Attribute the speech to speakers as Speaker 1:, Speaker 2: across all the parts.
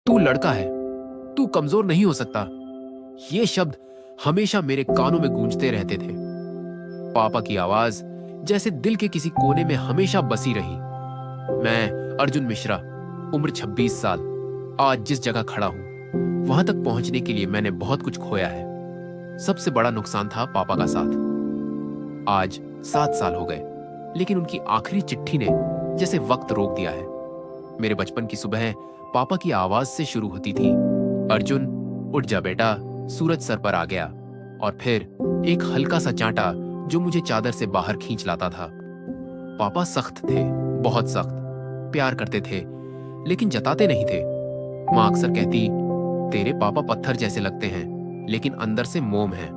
Speaker 1: तू लड़का है, तू कमजोर नहीं हो सकता। ये शब्द हमेशा मेरे कानों में गूंजते रहते थे। पापा की आवाज जैसे दिल के किसी कोने में हमेशा बसी रही। मैं अर्जुन मिश्रा, उम्र 26 साल। आज जिस जगह खड़ा हूं, वहां तक पहुंचने के लिए मैंने बहुत कुछ खोया है। सबसे बड़ा नुकसान था पापा का साथ। आज 7 साल हो गए, लेकिन उनकी आखिरी चिट्ठी ने जैसे वक्त रोक दिया है। मेरे बचपन की सुबह पापा की आवाज से शुरू होती थी, अर्जुन उठ जा बेटा, सूरज सर पर आ गया। और फिर एक हल्का सा चांटा जो मुझे चादर से बाहर खींच लाता था। पापा सख्त थे, बहुत सख्त। प्यार करते थे, लेकिन जताते नहीं थे। माँ अक्सर कहती, तेरे पापा पत्थर जैसे लगते हैं, लेकिन अंदर से मोम है।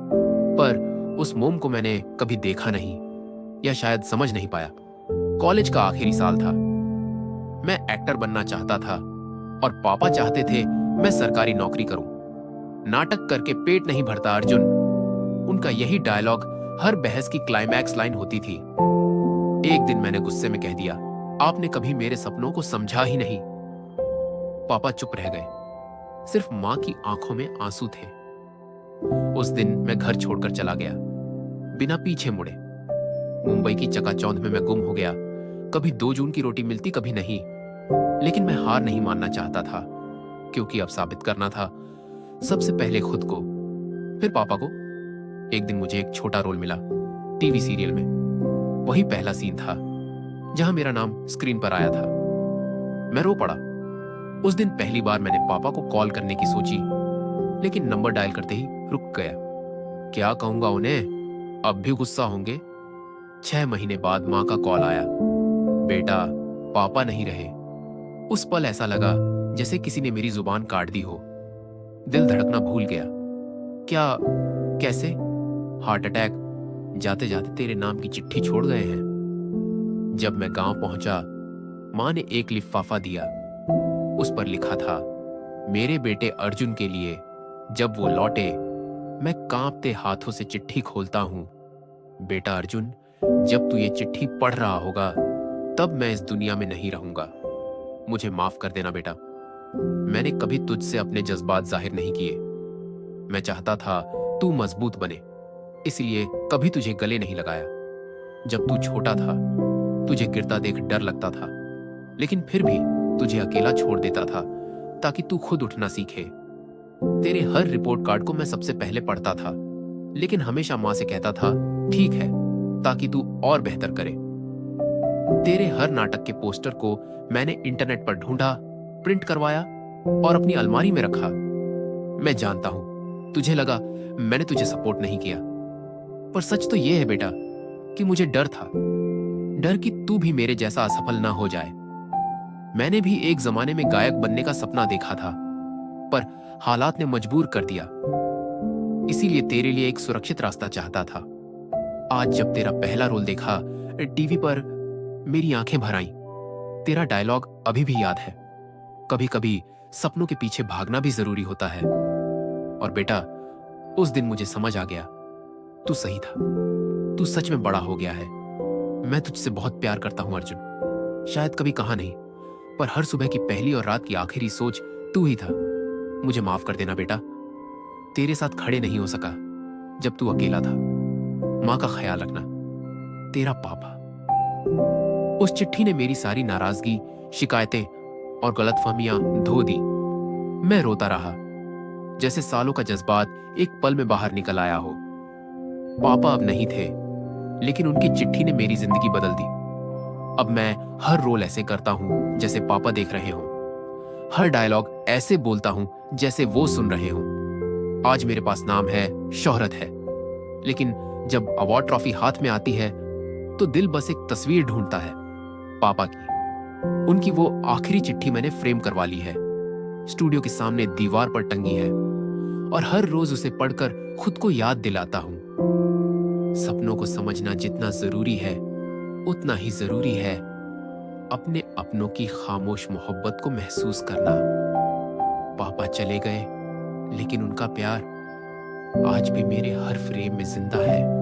Speaker 1: पर उस मोम को मैंने कभी देखा नहीं, या शायद समझ नहीं पाया। कॉलेज का आखिरी साल था। मैं एक्टर बनना चाहता था और पापा चाहते थे मैं सरकारी नौकरी करूं। नाटक करके पेट नहीं भरता अर्जुन, उनका यही डायलॉग हर बहस की क्लाइमैक्स लाइन होती थी। एक दिन मैंने गुस्से में कह दिया, आपने कभी मेरे सपनों को समझा ही नहीं। पापा चुप रह गए, सिर्फ मां की आंखों में आंसू थे। उस दिन मैं घर छोड़कर चला गया, बिना पीछे मुड़े। मुंबई की चकाचौंध में मैं गुम हो गया। कभी 2 जून की रोटी मिलती, कभी नहीं। लेकिन मैं हार नहीं मानना चाहता था, क्योंकि अब साबित करना था सबसे पहले खुद को, फिर पापा को। एक दिन मुझे एक छोटा रोल मिला टीवी सीरियल में। वही पहला सीन था जहां मेरा नाम स्क्रीन पर आया था। मैं रो पड़ा। उस दिन पहली बार मैंने पापा को कॉल करने की सोची, लेकिन नंबर डायल करते ही रुक गया। क्या कहूंगा उन्हें, अब भी गुस्सा होंगे। 6 महीने बाद मां का कॉल आया, बेटा पापा नहीं रहे। उस पल ऐसा लगा जैसे किसी ने मेरी जुबान काट दी हो। दिल धड़कना भूल गया। क्या, कैसे? Heart attack. जाते जाते तेरे नाम की चिट्ठी छोड़ गए हैं। जब मैं गांव पहुंचा, मां ने एक लिफाफा दिया। उस पर लिखा था, मेरे बेटे अर्जुन के लिए। जब वो लौटे, मैं कांपते हाथों से चिट्ठी खोलता हूं। बेटा अर्जुन, जब तू ये चिट्ठी पढ़ रहा होगा, तब मैं इस दुनिया में नहीं रहूंगा। मुझे माफ कर देना बेटा। मैंने कभी तुझसे अपने जज्बात जाहिर नहीं किए। मैं चाहता था तू मजबूत बने, इसलिए कभी तुझे गले नहीं लगाया। जब तू छोटा था, तुझे गिरता देख डर लगता था, लेकिन फिर भी तुझे अकेला छोड़ देता था ताकि तू खुद उठना सीखे। तेरे हर रिपोर्ट कार्ड को मैं सबसे पहले पढ़ता था, लेकिन हमेशा मां से कहता था ठीक है, ताकि तू और बेहतर करे। तेरे हर नाटक के पोस्टर को मैंने इंटरनेट पर ढूंढा, प्रिंट करवाया और अपनी अलमारी में रखा। मैं जानता हूं तुझे लगा मैंने तुझे सपोर्ट नहीं किया, पर सच तो यह है बेटा कि मुझे डर था। डर कि तू भी मेरे जैसा असफल ना हो जाए। मैंने भी एक जमाने में गायक बनने का सपना देखा था, पर हालात ने मजबूर कर दिया। इसीलिए तेरे लिए एक सुरक्षित रास्ता चाहता था। आज जब तेरा पहला रोल देखा टीवी पर, मेरी आंखें भर आईं। तेरा डायलॉग अभी भी याद है, कभी कभी सपनों के पीछे भागना भी जरूरी होता है। और बेटा, उस दिन मुझे समझ आ गया, तू सही था। तू सच में बड़ा हो गया है। मैं तुझसे बहुत प्यार करता हूं अर्जुन। शायद कभी कहा नहीं, पर हर सुबह की पहली और रात की आखिरी सोच तू ही था। मुझे माफ कर देना बेटा। तेरे साथ खड़े नहीं हो सका जब तू अकेला था। मां का ख्याल रखना। तेरा पापा। उस चिट्ठी ने मेरी सारी नाराजगी, शिकायतें और गलतफहमियां धो दी। मैं रोता रहा, जैसे सालों का जज्बात एक पल में बाहर निकल आया हो। पापा अब नहीं थे, लेकिन उनकी चिट्ठी ने मेरी जिंदगी बदल दी। अब मैं हर रोल ऐसे करता हूं जैसे पापा देख रहे हों। हर डायलॉग ऐसे बोलता हूं जैसे वो सुन रहे हों। आज मेरे पास नाम है, शोहरत है, लेकिन जब अवार्ड ट्रॉफी हाथ में आती है तो दिल बस एक तस्वीर ढूंढता है, पापा की। उनकी वो आखिरी चिट्ठी मैंने फ्रेम करवा ली है, स्टूडियो के सामने दीवार पर टंगी है, और हर रोज उसे पढ़कर खुद को याद दिलाता हूं, सपनों को समझना जितना जरूरी है, उतना ही जरूरी है अपने अपनों की खामोश मोहब्बत को महसूस करना। पापा चले गए, लेकिन उनका प्यार आज भी मेरे हर फ्रेम में जिंदा है।